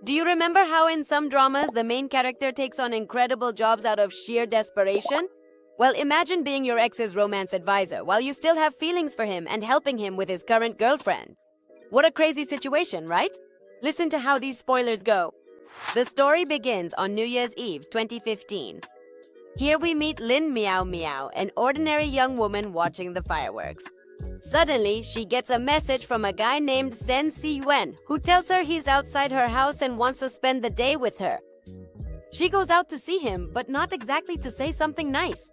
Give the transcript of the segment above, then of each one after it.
Do you remember how in some dramas the main character takes on incredible jobs out of sheer desperation? Well, imagine being your ex's romance advisor while you still have feelings for him and helping him with his current girlfriend. What a crazy situation, right? Listen to how these spoilers go. The story begins on New Year's Eve 2015. Here we meet Lin Meow Meow, an ordinary young woman watching the fireworks. Suddenly, she gets a message from a guy named Sen Si-yuen, who tells her he's outside her house and wants to spend the day with her. She goes out to see him, but not exactly to say something nice.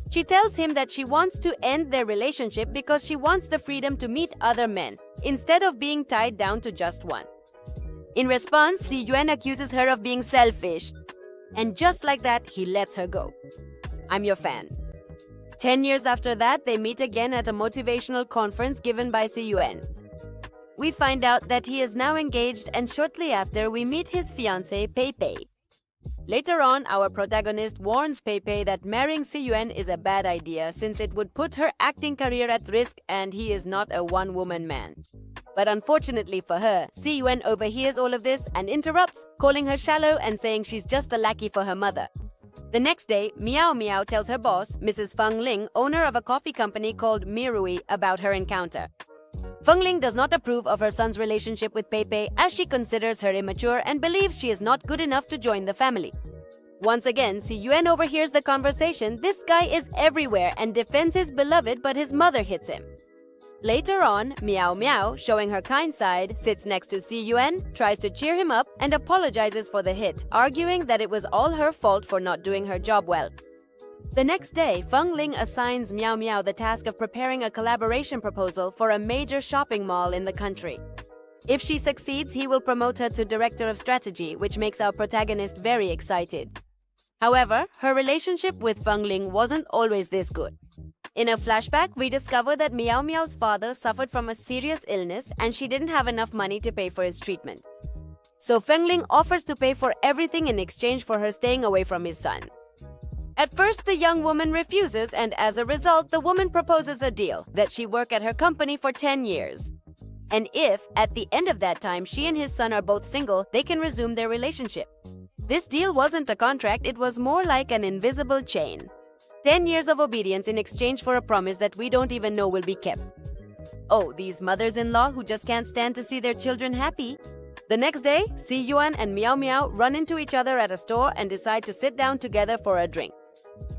She tells him that she wants to end their relationship because she wants the freedom to meet other men, instead of being tied down to just one. In response, Si-yuen accuses her of being selfish. And just like that, he lets her go. I'm your fan. 10 years after that, they meet again at a motivational conference given by Si-yuen. We find out that he is now engaged, and shortly after, we meet his fiancée, Pei Pei. Later on, our protagonist warns Pei Pei that marrying Si-yuen is a bad idea since it would put her acting career at risk and he is not a one-woman man. But unfortunately for her, Si-yuen overhears all of this and interrupts, calling her shallow and saying she's just a lackey for her mother. The next day, Meow Meow tells her boss, Mrs. Feng Ling, owner of a coffee company called Mirui, about her encounter. Feng Ling does not approve of her son's relationship with Pei Pei as she considers her immature and believes she is not good enough to join the family. Once again, Si-yuen overhears the conversation. This guy is everywhere and defends his beloved, but his mother hits him. Later on, Meow Meow, showing her kind side, sits next to Si-yuen, tries to cheer him up, and apologizes for the hit, arguing that it was all her fault for not doing her job well. The next day, Feng Ling assigns Meow Meow the task of preparing a collaboration proposal for a major shopping mall in the country. If she succeeds, he will promote her to Director of Strategy, which makes our protagonist very excited. However, her relationship with Feng Ling wasn't always this good. In a flashback, we discover that Meow Meow's father suffered from a serious illness and she didn't have enough money to pay for his treatment. So Feng Ling offers to pay for everything in exchange for her staying away from his son. At first, the young woman refuses, and as a result, the woman proposes a deal that she work at her company for 10 years. And if, at the end of that time, she and his son are both single, they can resume their relationship. This deal wasn't a contract, it was more like an invisible chain. 10 years of obedience in exchange for a promise that we don't even know will be kept. Oh, these mothers-in-law who just can't stand to see their children happy. The next day, Si-yuen and Meow Meow run into each other at a store and decide to sit down together for a drink.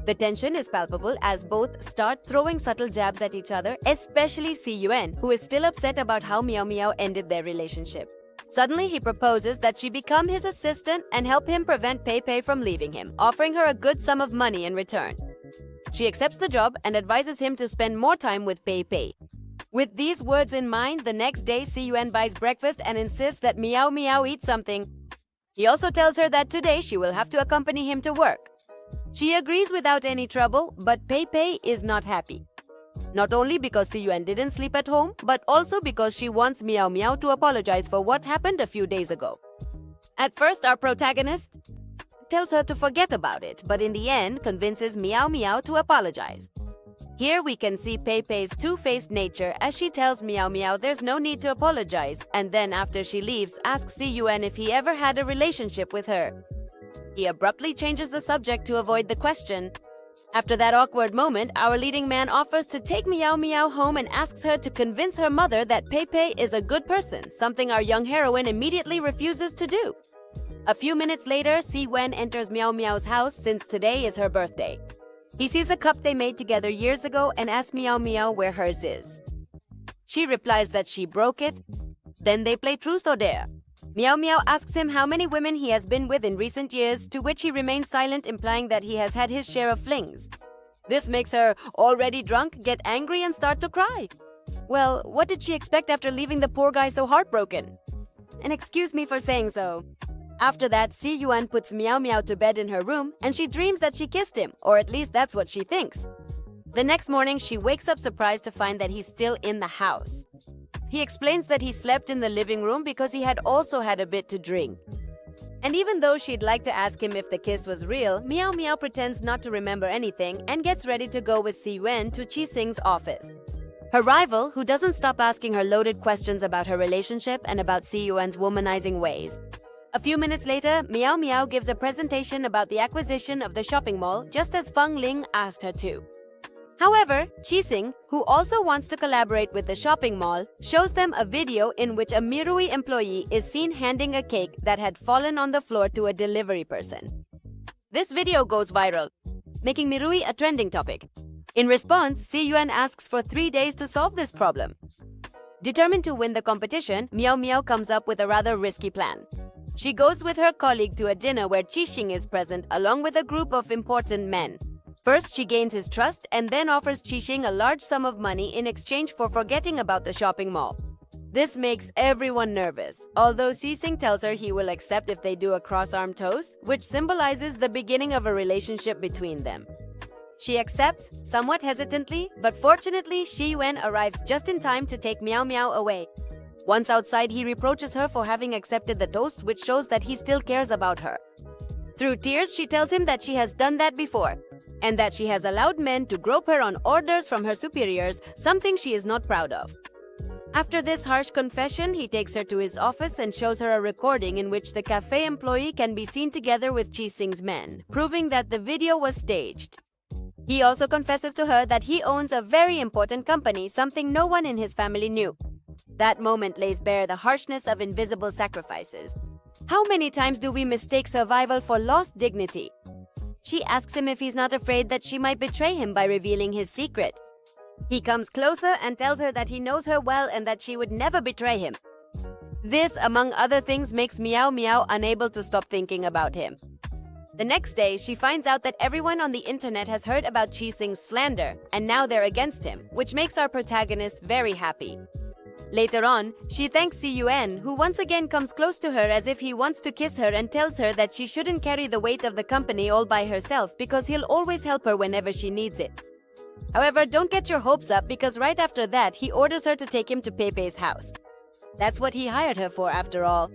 The tension is palpable as both start throwing subtle jabs at each other, especially Si-yuen, who is still upset about how Meow Meow ended their relationship. Suddenly, he proposes that she become his assistant and help him prevent Pei Pei from leaving him, offering her a good sum of money in return. She accepts the job and advises him to spend more time with Pei Pei. With these words in mind, the next day, Si-yuen buys breakfast and insists that Meow Meow eat something. He also tells her that today she will have to accompany him to work. She agrees without any trouble, but Pei Pei is not happy. Not only because Si-yuen didn't sleep at home, but also because she wants Meow Meow to apologize for what happened a few days ago. At first, our protagonist tells her to forget about it, but in the end convinces Meow Meow to apologize. Here we can see Pei Pei's two-faced nature as she tells Meow Meow there's no need to apologize, and then after she leaves, asks Si-yuen if he ever had a relationship with her. He abruptly changes the subject to avoid the question. After that awkward moment, our leading man offers to take Meow Meow home and asks her to convince her mother that Pei Pei is a good person, something our young heroine immediately refuses to do. A few minutes later, Si-yuen enters Meow Meow's house since today is her birthday. He sees a cup they made together years ago and asks Meow Meow where hers is. She replies that she broke it. Then they play truth or dare. Meow Meow asks him how many women he has been with in recent years, to which he remains silent, implying that he has had his share of flings. This makes her, already drunk, get angry and start to cry. Well, what did she expect after leaving the poor guy so heartbroken? And excuse me for saying so. After that, Si-yuen puts Meow Meow to bed in her room and she dreams that she kissed him, or at least that's what she thinks. The next morning, she wakes up surprised to find that he's still in the house. He explains that he slept in the living room because he had also had a bit to drink. And even though she'd like to ask him if the kiss was real, Meow Meow pretends not to remember anything and gets ready to go with Si-yuen to Chi-sing's office. Her rival, who doesn't stop asking her loaded questions about her relationship and about Si-yuen's womanizing ways. A few minutes later, Meow Meow gives a presentation about the acquisition of the shopping mall just as Feng Ling asked her to. However, Qixing, who also wants to collaborate with the shopping mall, shows them a video in which a Mirui employee is seen handing a cake that had fallen on the floor to a delivery person. This video goes viral, making Mirui a trending topic. In response, Si Yuan asks for 3 days to solve this problem. Determined to win the competition, Meow Meow comes up with a rather risky plan. She goes with her colleague to a dinner where Qixing is present along with a group of important men. First, she gains his trust and then offers Qixing a large sum of money in exchange for forgetting about the shopping mall. This makes everyone nervous, although Qixing tells her he will accept if they do a cross-arm toast, which symbolizes the beginning of a relationship between them. She accepts, somewhat hesitantly, but fortunately, Shi Yuan arrives just in time to take Meow Meow away. Once outside, he reproaches her for having accepted the toast, which shows that he still cares about her. Through tears, she tells him that she has done that before, and that she has allowed men to grope her on orders from her superiors, something she is not proud of. After this harsh confession, he takes her to his office and shows her a recording in which the cafe employee can be seen together with Qixing's men, proving that the video was staged. He also confesses to her that he owns a very important company, something no one in his family knew. That moment lays bare the harshness of invisible sacrifices. How many times do we mistake survival for lost dignity? She asks him if he's not afraid that she might betray him by revealing his secret. He comes closer and tells her that he knows her well and that she would never betray him. This, among other things, makes Meow Meow unable to stop thinking about him. The next day, she finds out that everyone on the internet has heard about Qixing's slander, and now they're against him, which makes our protagonist very happy. Later on, she thanks Si Yuan, who once again comes close to her as if he wants to kiss her and tells her that she shouldn't carry the weight of the company all by herself because he'll always help her whenever she needs it. However, don't get your hopes up because right after that, he orders her to take him to Pei's house. That's what he hired her for after all.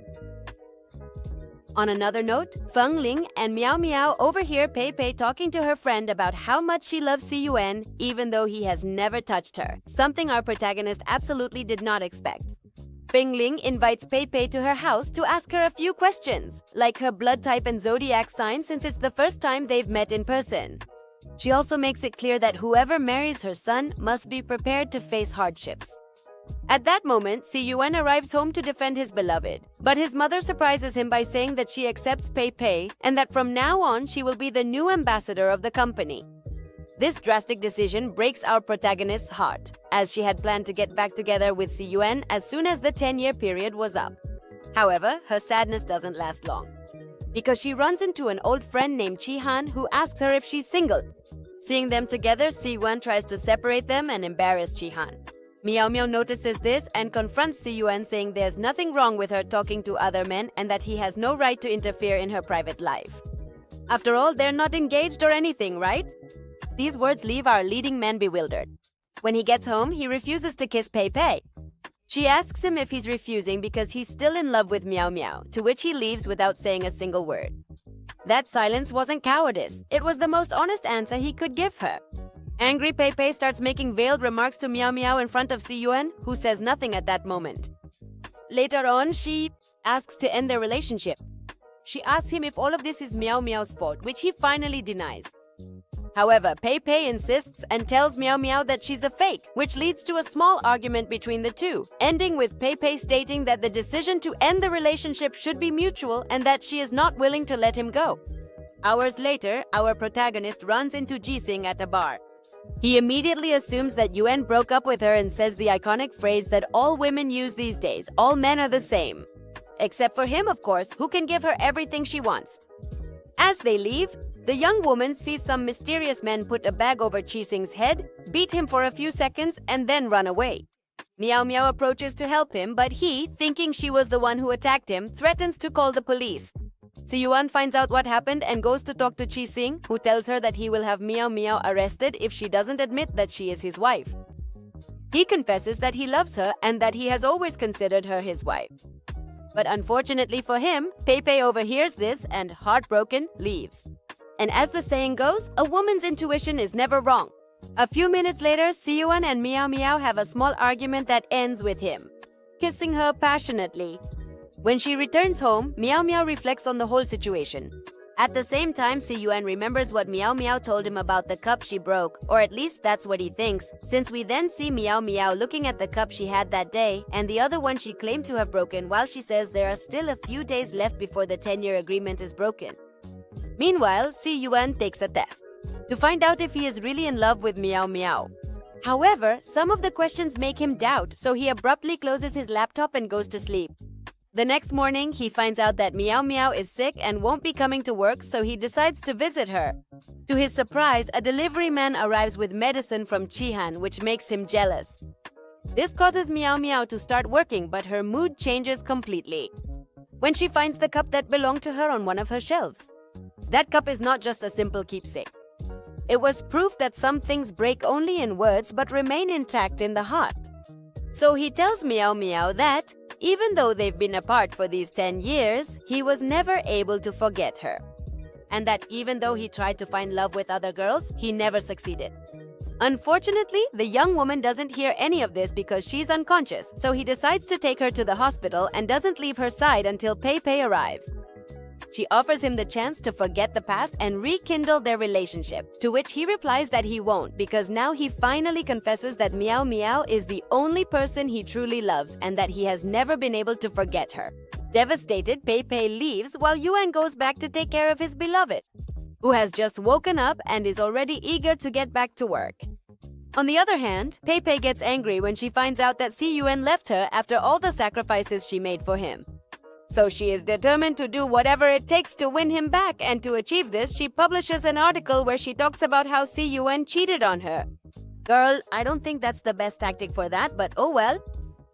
On another note, Feng Ling and Meow Meow overhear Pei talking to her friend about how much she loves Si Yuan, even though he has never touched her, something our protagonist absolutely did not expect. Feng Ling invites Pei to her house to ask her a few questions, like her blood type and zodiac sign since it's the first time they've met in person. She also makes it clear that whoever marries her son must be prepared to face hardships. At that moment, Si Yuan arrives home to defend his beloved, but his mother surprises him by saying that she accepts Pei and that from now on she will be the new ambassador of the company. This drastic decision breaks our protagonist's heart, as she had planned to get back together with Si Yuan as soon as the 10-year period was up. However, her sadness doesn't last long, because she runs into an old friend named Chi Han who asks her if she's single. Seeing them together, Si Yuan tries to separate them and embarrass Chi Han. Meow Meow notices this and confronts Si Yuan, saying there's nothing wrong with her talking to other men and that he has no right to interfere in her private life. After all, they're not engaged or anything, right? These words leave our leading man bewildered. When he gets home, he refuses to kiss Pei. She asks him if he's refusing because he's still in love with Meow Meow, to which he leaves without saying a single word. That silence wasn't cowardice. It was the most honest answer he could give her. Angry Pei starts making veiled remarks to Meow Meow in front of Si Yuan, who says nothing at that moment. Later on, she asks to end their relationship. She asks him if all of this is Meow Meow's fault, which he finally denies. However, Pei insists and tells Meow Meow that she's a fake, which leads to a small argument between the two, ending with Pei stating that the decision to end the relationship should be mutual and that she is not willing to let him go. Hours later, our protagonist runs into Qixing at a bar. He immediately assumes that Yuan broke up with her and says the iconic phrase that all women use these days, all men are the same. Except for him, of course, who can give her everything she wants. As they leave, the young woman sees some mysterious men put a bag over Qixing's head, beat him for a few seconds, and then run away. Meow Meow approaches to help him, but he, thinking she was the one who attacked him, threatens to call the police. Si Yuan finds out what happened and goes to talk to Qixing, who tells her that he will have Meow Meow arrested if she doesn't admit that she is his wife. He confesses that he loves her and that he has always considered her his wife. But unfortunately for him, Pei overhears this and, heartbroken, leaves. And as the saying goes, a woman's intuition is never wrong. A few minutes later, Si Yuan and Meow Meow have a small argument that ends with him kissing her passionately. When she returns home, Meow Meow reflects on the whole situation. At the same time, Si Yuan remembers what Meow Meow told him about the cup she broke, or at least that's what he thinks, since we then see Meow Meow looking at the cup she had that day and the other one she claimed to have broken while she says there are still a few days left before the 10-year agreement is broken. Meanwhile, Si Yuan takes a test to find out if he is really in love with Meow Meow. However, some of the questions make him doubt, so he abruptly closes his laptop and goes to sleep. The next morning, he finds out that Meow Meow is sick and won't be coming to work, so he decides to visit her. To his surprise, a delivery man arrives with medicine from Chihan, which makes him jealous. This causes Meow Meow to start working, but her mood changes completely when she finds the cup that belonged to her on one of her shelves. That cup is not just a simple keepsake. It was proof that some things break only in words but remain intact in the heart. So he tells Meow Meow that, even though they've been apart for these 10 years, he was never able to forget her. And that even though he tried to find love with other girls, he never succeeded. Unfortunately, the young woman doesn't hear any of this because she's unconscious, so he decides to take her to the hospital and doesn't leave her side until Pei Pei arrives. She offers him the chance to forget the past and rekindle their relationship, to which he replies that he won't because now he finally confesses that Meow Meow is the only person he truly loves and that he has never been able to forget her. Devastated, Pei Pei leaves while Yuan goes back to take care of his beloved, who has just woken up and is already eager to get back to work. On the other hand, Pei Pei gets angry when she finds out that Si Yuan left her after all the sacrifices she made for him. So she is determined to do whatever it takes to win him back, and to achieve this, she publishes an article where she talks about how Si Yuan cheated on her. Girl, I don't think that's the best tactic for that, but oh well.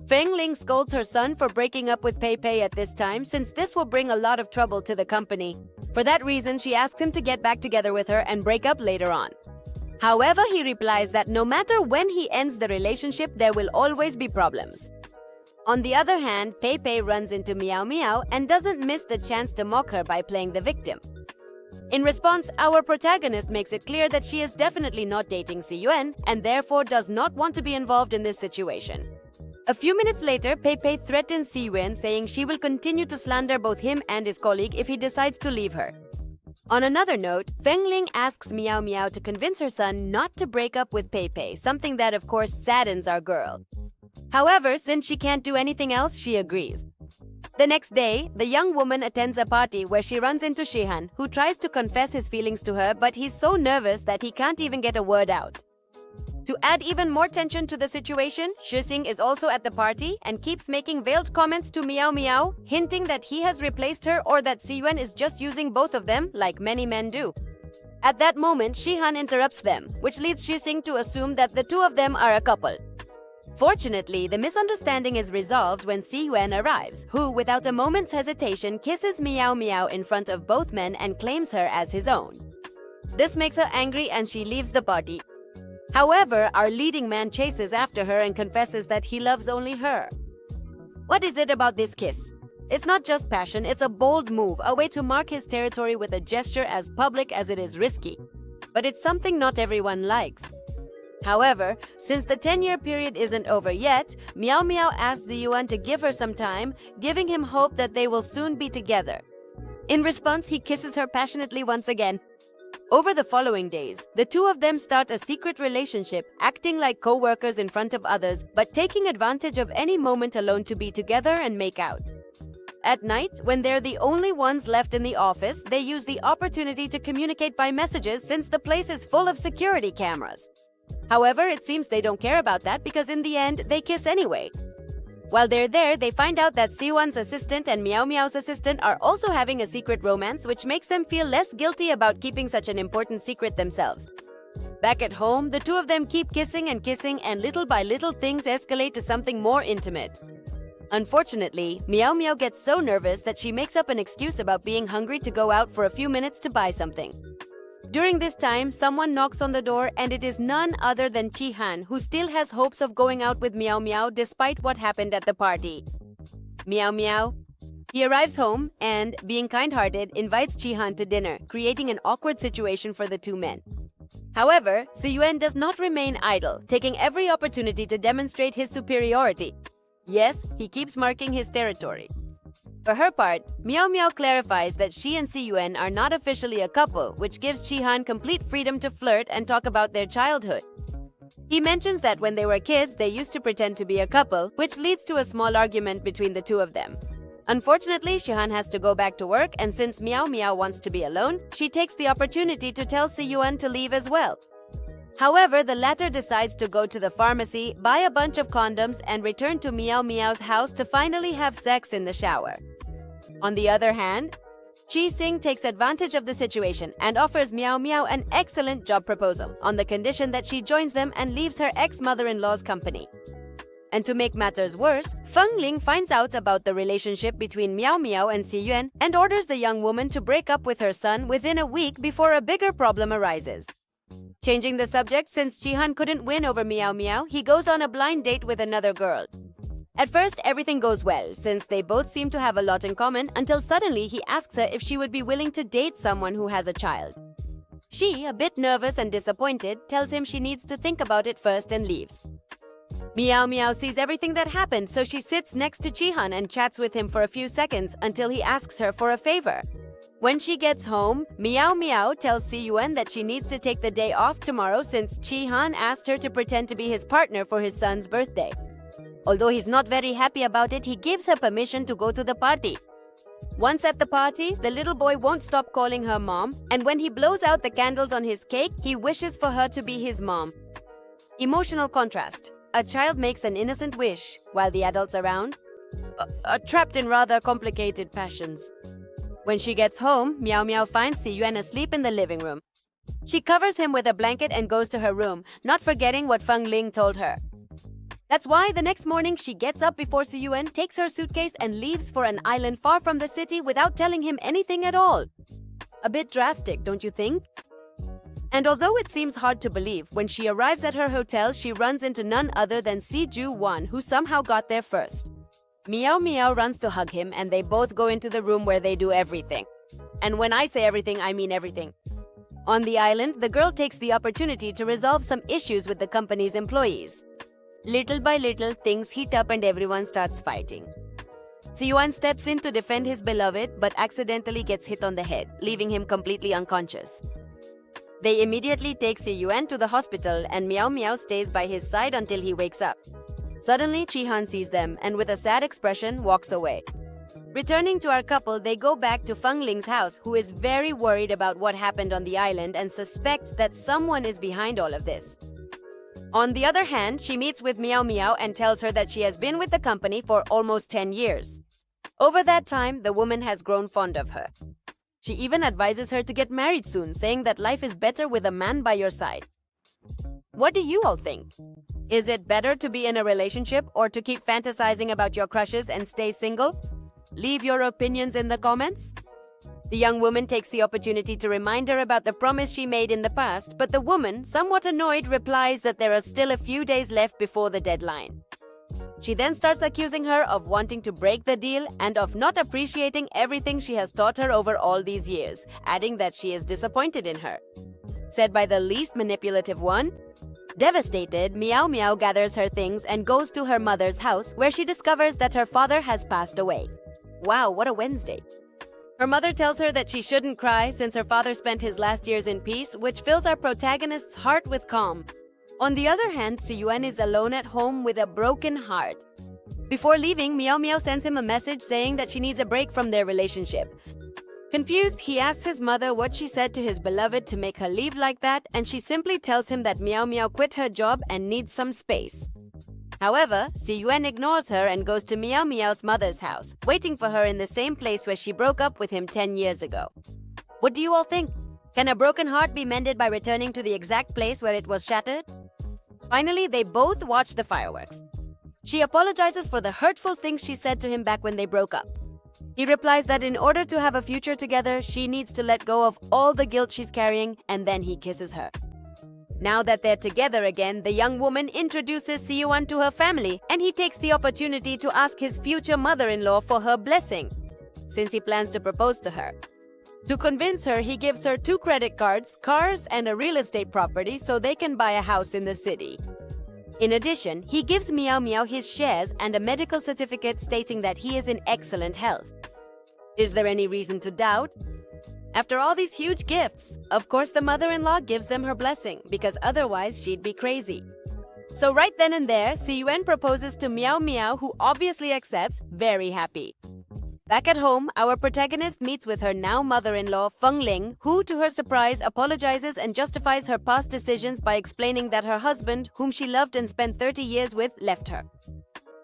Feng Ling scolds her son for breaking up with Pei Pei at this time, since this will bring a lot of trouble to the company. For that reason, she asks him to get back together with her and break up later on. However, he replies that no matter when he ends the relationship, there will always be problems. On the other hand, Pei Pei runs into Meow Meow and doesn't miss the chance to mock her by playing the victim. In response, our protagonist makes it clear that she is definitely not dating Si Yuan and therefore does not want to be involved in this situation. A few minutes later, Pei Pei threatens Si Yuan, saying she will continue to slander both him and his colleague if he decides to leave her. On another note, Feng Ling asks Meow Meow to convince her son not to break up with Pei Pei, something that of course saddens our girl. However, since she can't do anything else, she agrees. The next day, the young woman attends a party where she runs into Shihan, who tries to confess his feelings to her, but he's so nervous that he can't even get a word out. To add even more tension to the situation, Shixing is also at the party and keeps making veiled comments to Meow Meow, hinting that he has replaced her or that Si Yuan is just using both of them, like many men do. At that moment, Shihan interrupts them, which leads Shixing to assume that the two of them are a couple. Fortunately, the misunderstanding is resolved when Si Yuan arrives, who, without a moment's hesitation, kisses Meow Meow in front of both men and claims her as his own. This makes her angry and she leaves the party. However, our leading man chases after her and confesses that he loves only her. What is it about this kiss? It's not just passion, it's a bold move, a way to mark his territory with a gesture as public as it is risky. But it's something not everyone likes. However, since the 10-year period isn't over yet, Meow Meow asks Ziyuan to give her some time, giving him hope that they will soon be together. In response, he kisses her passionately once again. Over the following days, the two of them start a secret relationship, acting like co-workers in front of others, but taking advantage of any moment alone to be together and make out. At night, when they're the only ones left in the office, they use the opportunity to communicate by messages since the place is full of security cameras. However, it seems they don't care about that because in the end, they kiss anyway. While they're there, they find out that Siwan's assistant and Meow Meow's assistant are also having a secret romance, which makes them feel less guilty about keeping such an important secret themselves. Back at home, the two of them keep kissing, and little by little things escalate to something more intimate. Unfortunately, Meow Meow gets so nervous that she makes up an excuse about being hungry to go out for a few minutes to buy something. During this time, someone knocks on the door and it is none other than Chi-Han, who still has hopes of going out with Meow Meow despite what happened at the party. Meow Meow. He arrives home and, being kind-hearted, invites Chi-Han to dinner, creating an awkward situation for the two men. However, Siyuan does not remain idle, taking every opportunity to demonstrate his superiority. Yes, he keeps marking his territory. For her part, Meow Meow clarifies that she and Si-yuan are not officially a couple, which gives Chi-han complete freedom to flirt and talk about their childhood. He mentions that when they were kids, they used to pretend to be a couple, which leads to a small argument between the two of them. Unfortunately, Chi-han has to go back to work, and since Meow Meow wants to be alone, she takes the opportunity to tell Si-yuan to leave as well. However, the latter decides to go to the pharmacy, buy a bunch of condoms, and return to Meow Meow's house to finally have sex in the shower. On the other hand, Chi Sing takes advantage of the situation and offers Meow Meow an excellent job proposal on the condition that she joins them and leaves her ex-mother-in-law's company. And to make matters worse, Feng Ling finds out about the relationship between Meow Meow and Si-yuan and orders the young woman to break up with her son within a week before a bigger problem arises. Changing the subject, since Chi-han couldn't win over Meow Meow, he goes on a blind date with another girl. At first, everything goes well, since they both seem to have a lot in common, until suddenly he asks her if she would be willing to date someone who has a child. She, a bit nervous and disappointed, tells him she needs to think about it first and leaves. Meow Meow sees everything that happened, so she sits next to Chi-han and chats with him for a few seconds until he asks her for a favor. When she gets home, Meow Meow tells Si-yuan that she needs to take the day off tomorrow since Chi-han asked her to pretend to be his partner for his son's birthday. Although he's not very happy about it, he gives her permission to go to the party. Once at the party, the little boy won't stop calling her mom, and when he blows out the candles on his cake, he wishes for her to be his mom. Emotional contrast. A child makes an innocent wish, while the adults around are trapped in rather complicated passions. When she gets home, Meow Meow finds Si-yuan asleep in the living room. She covers him with a blanket and goes to her room, not forgetting what Feng Ling told her. That's why the next morning she gets up before Si-yuan, takes her suitcase and leaves for an island far from the city without telling him anything at all. A bit drastic, don't you think? And although it seems hard to believe, when she arrives at her hotel, she runs into none other than Si-ju-wan, who somehow got there first. Meow Meow runs to hug him, and they both go into the room where they do everything. And when I say everything, I mean everything. On the island, the girl takes the opportunity to resolve some issues with the company's employees. Little by little, things heat up and everyone starts fighting. Si-yuan steps in to defend his beloved, but accidentally gets hit on the head, leaving him completely unconscious. They immediately take Si-yuan to the hospital, and Meow Meow stays by his side until he wakes up. Suddenly, Chi-han sees them and with a sad expression walks away. Returning to our couple, they go back to Feng Ling's house, who is very worried about what happened on the island and suspects that someone is behind all of this. On the other hand, she meets with Meow Meow and tells her that she has been with the company for almost 10 years. Over that time, the woman has grown fond of her. She even advises her to get married soon, saying that life is better with a man by your side. What do you all think? Is it better to be in a relationship or to keep fantasizing about your crushes and stay single? Leave your opinions in the comments. The young woman takes the opportunity to remind her about the promise she made in the past, but the woman, somewhat annoyed, replies that there are still a few days left before the deadline. She then starts accusing her of wanting to break the deal and of not appreciating everything she has taught her over all these years, adding that she is disappointed in her. Said by the least manipulative one. Devastated, Meow Meow gathers her things and goes to her mother's house, where she discovers that her father has passed away. Wow, what a Wednesday. Her mother tells her that she shouldn't cry since her father spent his last years in peace, which fills our protagonist's heart with calm. On the other hand, Si-yuan is alone at home with a broken heart. Before leaving, Meow Meow sends him a message saying that she needs a break from their relationship. Confused, he asks his mother what she said to his beloved to make her leave like that, and she simply tells him that Meow Meow quit her job and needs some space. However, Si-yuan ignores her and goes to Meow Meow's mother's house, waiting for her in the same place where she broke up with him 10 years ago. What do you all think? Can a broken heart be mended by returning to the exact place where it was shattered? Finally, they both watch the fireworks. She apologizes for the hurtful things she said to him back when they broke up. He replies that in order to have a future together, she needs to let go of all the guilt she's carrying, and then he kisses her. Now that they're together again, the young woman introduces Si-yuan to her family, and he takes the opportunity to ask his future mother-in-law for her blessing, since he plans to propose to her. To convince her, he gives her 2 credit cards, cars, and a real estate property so they can buy a house in the city. In addition, he gives Meow Meow his shares and a medical certificate stating that he is in excellent health. Is there any reason to doubt? After all these huge gifts, of course the mother-in-law gives them her blessing, because otherwise she'd be crazy. So right then and there, Si-yuan proposes to Meow Meow, who obviously accepts, very happy. Back at home, our protagonist meets with her now mother-in-law, Feng Ling, who, to her surprise, apologizes and justifies her past decisions by explaining that her husband, whom she loved and spent 30 years with, left her.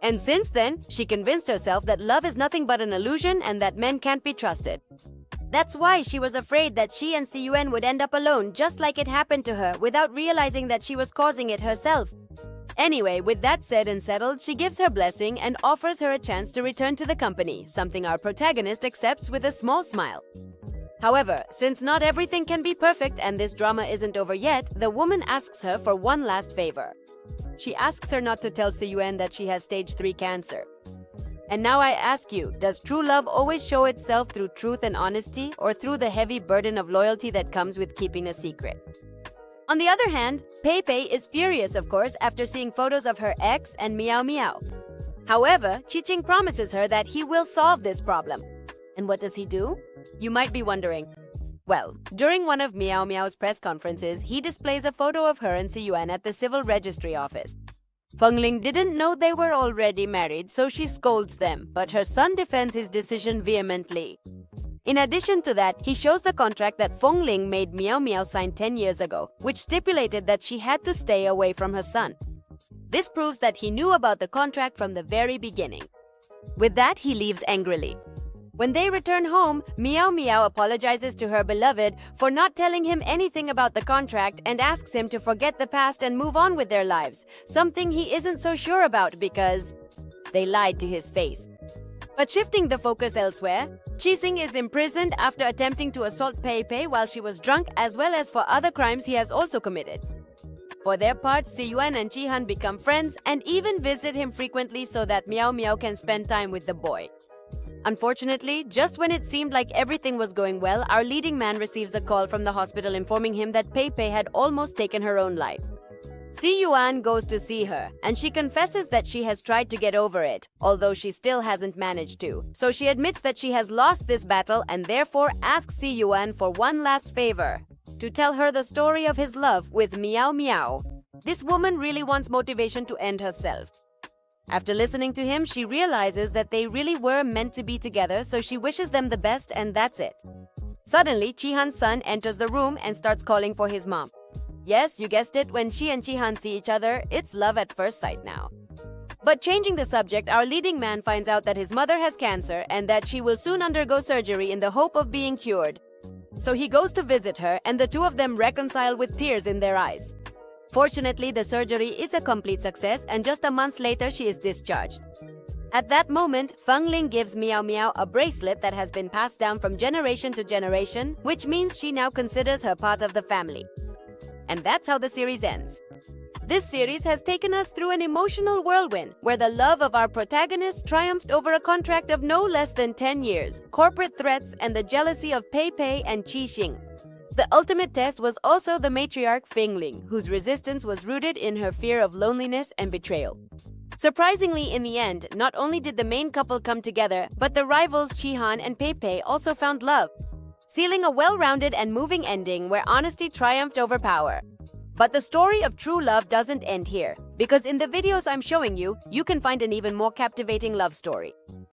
And since then, she convinced herself that love is nothing but an illusion and that men can't be trusted. That's why she was afraid that she and Si-yuan would end up alone, just like it happened to her, without realizing that she was causing it herself. Anyway, with that said and settled, she gives her blessing and offers her a chance to return to the company, something our protagonist accepts with a small smile. However, since not everything can be perfect and this drama isn't over yet, the woman asks her for one last favor. She asks her not to tell Si-yuan that she has stage 3 cancer. And now I ask you, does true love always show itself through truth and honesty, or through the heavy burden of loyalty that comes with keeping a secret? On the other hand, Pei Pei is furious, of course, after seeing photos of her ex and Meow Meow. However, Chi Ching promises her that he will solve this problem. And what does he do? You might be wondering. Well, during one of Meow Meow's press conferences, he displays a photo of her and Si-yuan at the civil registry office. Feng Ling didn't know they were already married, so she scolds them, but her son defends his decision vehemently. In addition to that, he shows the contract that Feng Ling made Meow Meow sign 10 years ago, which stipulated that she had to stay away from her son. This proves that he knew about the contract from the very beginning. With that, he leaves angrily. When they return home, Meow Meow apologizes to her beloved for not telling him anything about the contract and asks him to forget the past and move on with their lives, something he isn't so sure about because they lied to his face. But shifting the focus elsewhere, Chi Xing is imprisoned after attempting to assault Pei Pei while she was drunk, as well as for other crimes he has also committed. For their part, Si-yuan and Chi-han become friends and even visit him frequently so that Meow Meow can spend time with the boy. Unfortunately, just when it seemed like everything was going well, our leading man receives a call from the hospital informing him that Pei Pei had almost taken her own life. Si-yuan goes to see her, and she confesses that she has tried to get over it, although she still hasn't managed to. So she admits that she has lost this battle and therefore asks Si-yuan for one last favor, to tell her the story of his love with Meow Meow. This woman really wants motivation to end herself. After listening to him, she realizes that they really were meant to be together, so she wishes them the best and that's it. Suddenly, Chi-han's son enters the room and starts calling for his mom. Yes, you guessed it, when she and Chi-han see each other, it's love at first sight now. But changing the subject, our leading man finds out that his mother has cancer and that she will soon undergo surgery in the hope of being cured. So he goes to visit her and the two of them reconcile with tears in their eyes. Fortunately, the surgery is a complete success and just a month later she is discharged. At that moment, Feng Ling gives Meow Meow a bracelet that has been passed down from generation to generation, which means she now considers her part of the family. And that's how the series ends. This series has taken us through an emotional whirlwind where the love of our protagonist triumphed over a contract of no less than 10 years, corporate threats, and the jealousy of Pei Pei and Chi Xing. The ultimate test was also the matriarch Feng Ling, whose resistance was rooted in her fear of loneliness and betrayal. Surprisingly, in the end, not only did the main couple come together, but the rivals Chi-han and Pei Pei also found love, sealing a well-rounded and moving ending where honesty triumphed over power. But the story of true love doesn't end here, because in the videos I'm showing you, you can find an even more captivating love story.